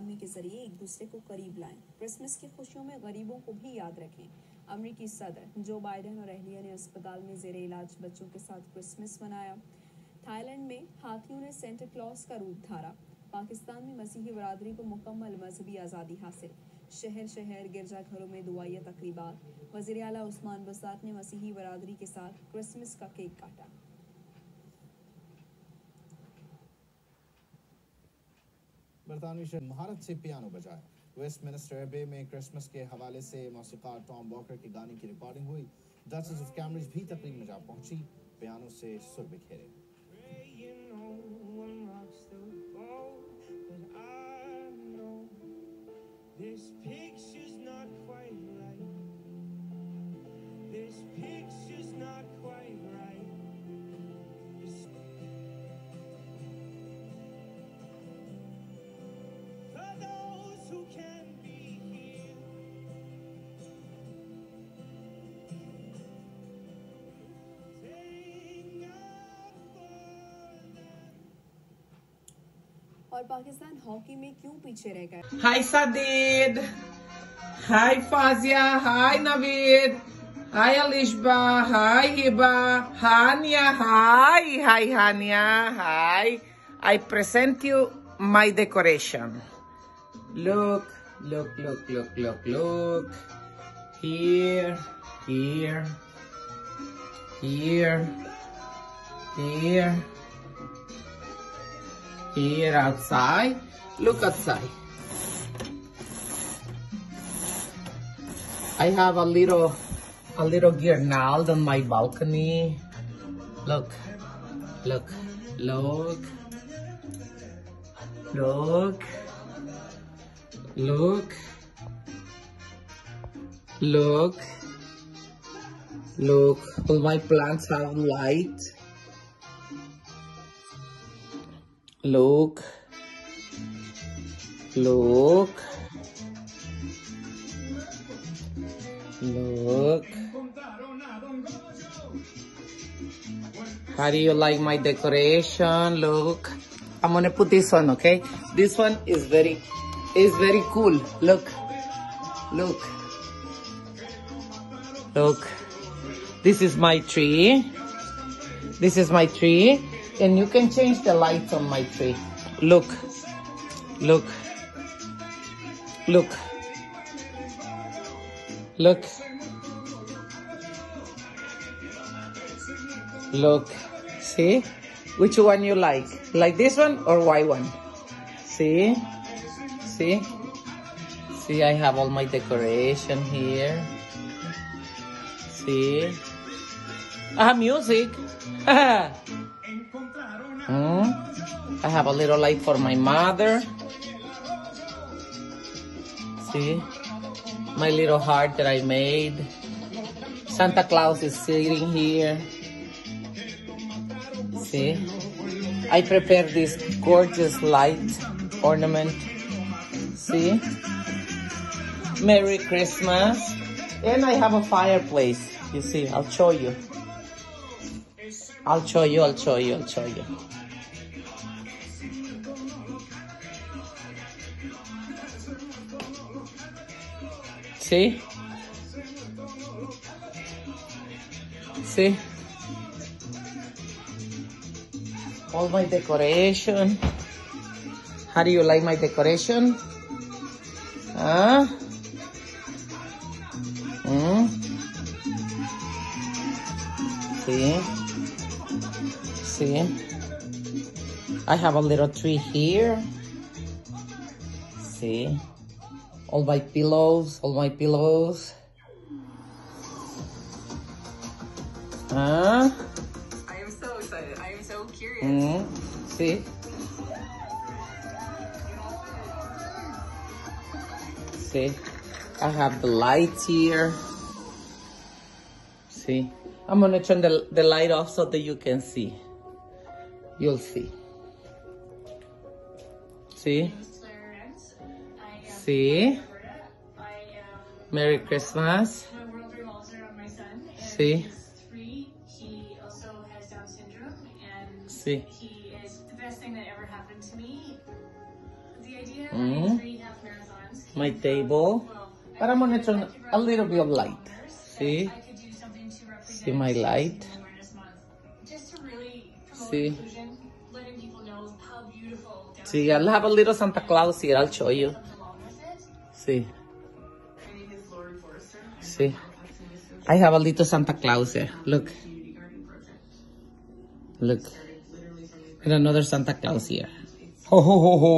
مکالمے کے ذریعے ایک دوسرے کو قریب لائیں. کرسمس کی خوشیوں میں غریبوں کو بھی یاد رکھیں. امریکی صدر جو بائیڈن اور اہلیہ نے اسپتال میں زیر علاج بچوں کے ساتھ کرسمس منایا. تھائی لینڈ میں ہاتھیوں نے سینٹا کلاus کا روپ دھارا. پاکستان میں مسیحی برادری کو مکمل مذہبی آزادی حاصل. شہر شہر گرجا گھروں میں دعائیہ تقریبات. وزیر اعلیٰ عثمان بساط نے مسیحی برادری کے ساتھ کرسمس کا کیک کاٹا. برطانوی شہر مہارت سے پیانو بجایا. ویسٹ منسٹر ایبے میں کرسمس کے حوالے سے موسیقار ٹام واکر کے گانے کی ریکارڈنگ ہوئی. ڈچز آف کیمبرج بھی تقریب میں جا پہنچی. پیانو سے سر بکھیرے. This picture's not quite right. This picture's not quite right. For those who can be here. Sing out for them. اور پاکستان ہاکی میں کیوں پیچھے رہ گئے؟ Hi Sadid. Hi Fazia. Hi Navid. Hi Alishba. Hi Hiba. Hania. Hi Hania. Hi. I present you my decoration. Look. Here. Here outside. Look outside. I have a little guirnald on my balcony. Look. All my plants have light. Look. How do you like my decoration? Look. I'm gonna put this one, okay? This one is very cool. Look. This is my tree. And you can change the lights on my tree. Look. See? Which one you like? Like this one or white one? See, I have all my decoration here. See? I have music. I have a little light for my mother. See? My little heart that I made. Santa Claus is sitting here. See? I prepared this gorgeous light ornament. See? Merry Christmas. And I have a fireplace. You see, I'll show you. See? All my decoration. How do you like my decoration? Huh? See? I have a little tree here. See? All my pillows. Huh? I am so excited. I am so curious. See? See? I have the lights here. See? I'm gonna turn the light off so that you can see. You'll see. See? See? Merry Christmas. See? He also has Down syndrome, and See? he is the best thing that ever happened to me. The idea I train half marathons. My table. But I'm gonna turn a little bit of light. See? I could do something to represent See my light? Awareness Month. Just to really promote See? inclusion, letting people know how beautiful See, I'll have a little Santa Claus here. I'll show you. comes along with it. See? My name is Lauren Forrester. See? I have a little Santa Claus here. Look. Community garden project. Look. And another Santa Claus here. Ho ho ho ho.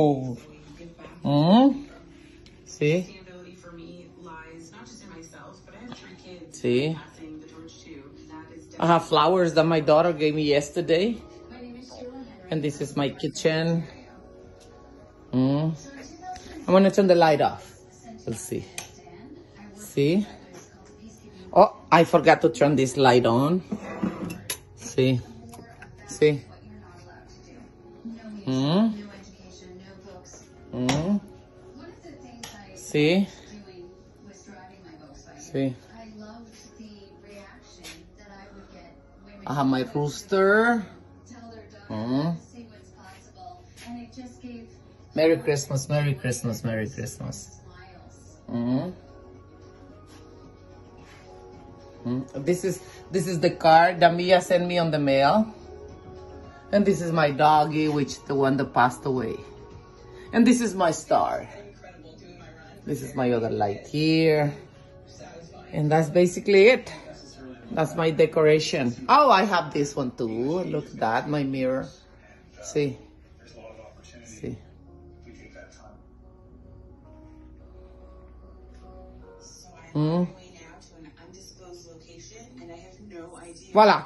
See? Sustainability for me lies not just in myself, but I have 3 kids. See? Passing the torch to. That is I have flowers that my daughter gave me yesterday. My name is Sheila Henry. And this is my kitchen. I'm gonna turn the light off. We'll see. See? Oh, I forgot to turn this light on. See? See? See? See? I have my rooster. Merry Christmas, Merry Christmas, Merry Christmas. This is the card that Mia sent me on the mail. And this is my doggy, which the one that passed away. And this is my star. This is my other light here. And that's basically it. That's my decoration. Oh, I have this one too. Look at that, my mirror. See? See? Voila.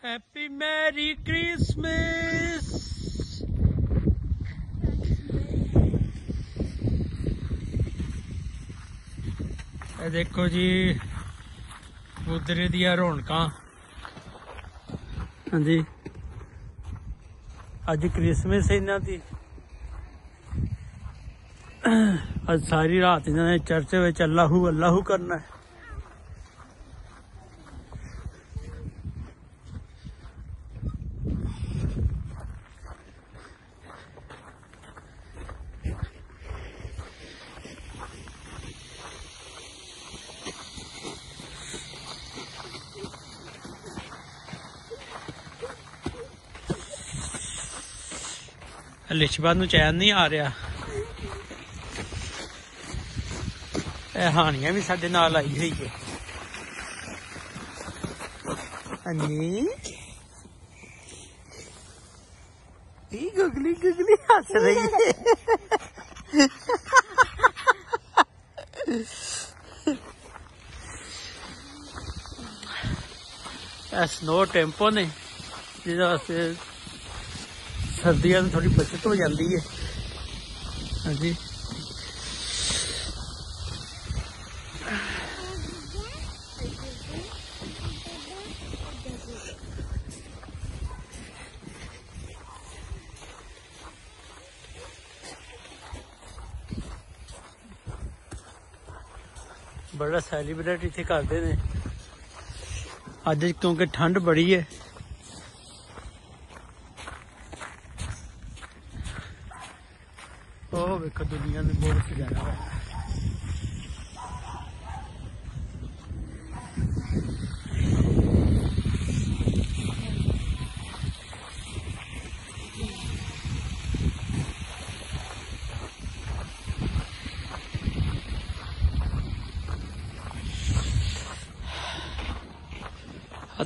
Happy Merry Christmas! ਇਹ ਦੇਖੋ ਜੀ ਕਬੂਤਰੇ ਦੀਆਂ ਰੌਣਕਾਂ। ਹਾਂਜੀ ਅੱਜ Christmas ਹੈ ਇਹਨਾਂ ਦੀ। ਅੱਜ ਸਾਰੀ ਰਾਤ ਇਹਨਾਂ ਨੇ ਚਰਚ ਵਿੱਚ ਅੱਲਾਹੂ ਅੱਲਾਹੂ ਕਰਨਾ ਹੈ। ਲਿਸ਼ਬਾ ਨੂੰ ਚੈਨ ਨਹੀਂ ਆ ਰਿਹਾ। ਇਹ ਹਾਨੀਆਂ ਵੀ ਸਾਡੇ ਨਾਲ ਆਈ ਹੋਈ ਹੈ। ਅੰਨੀ ਇਹ ਗੁਗਲੀ ਗੁਗਲੀ ਹੱਸ ਰਹੀ ਹੈ। ਇਹ ਸਨੋ ਟੈਂਪੋ ਨੇ ਜਿਹਦੇ ਵਾਸਤੇ सर्दियों में थोड़ी बचत हो जाती है। हाँ जी बड़ा सैलीब्रेट इत्थे करते हैं अज क्योंकि ठंड बड़ी है। ਉਹ ਵੇਖੋ ਦੁਨੀਆ ਦੇ ਬਹੁਤ ਖਜ਼ਾਨਾ ਹੈ।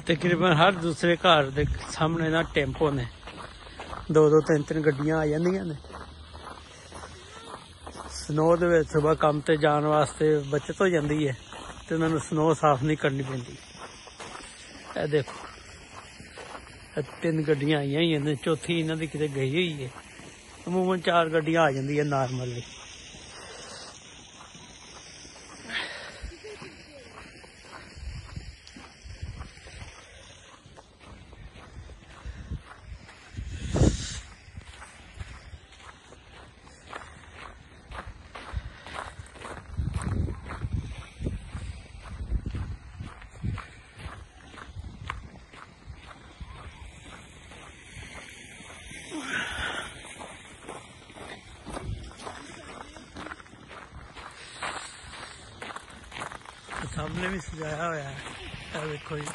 तकरीबन हर दूसरे घर के सामने ना टेंपो ने 2-2 3-3 गड्डियां आ जांदियां ने। स्नो दे विच सुबह काम ते जाण वास्ते बचत हो जाती है तो उन्होंने स्नो साफ नहीं करनी पैंदी। देखो 3 गड्डियां आई हुई हैं, चौथी इन्हां दी किते गई हुई है। अमूमन 4 गड्डियां आ जांदी है नॉर्मली। सामने भी सजाया हुआ है, देखो जी।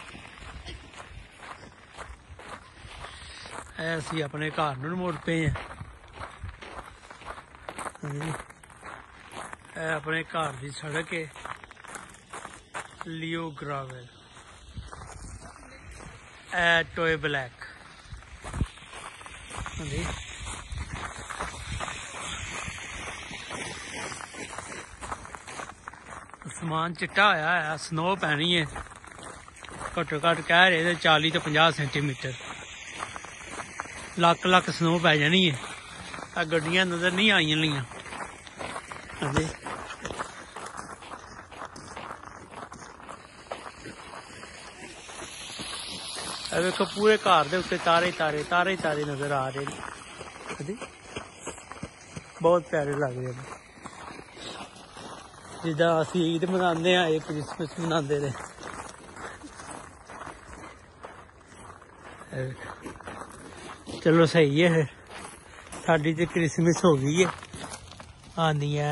असी अपने घर नूं मुड़ पे हैं। अपने घर की सड़क है लियो ग्रावेल टोए ब्लैक। आसमान चिट्टा होया है, स्नो पैनी है। घट्टो घट्ट कह रहे 40 तो 50 सेंटीमीटर। लक स्नो पै जानी है। गड्डियां नजर नहीं आई लियां। देखो पूरे घर के उत्ते तारे तारे नजर आ रहे हैं। बहुत प्यारे लग रहे हैं। जिदा असी ईद मनाते हैं, एक क्रिसमस मनाते रहे। चलो सही है फिर, साडी तो क्रिसमस हो गई है। आनिया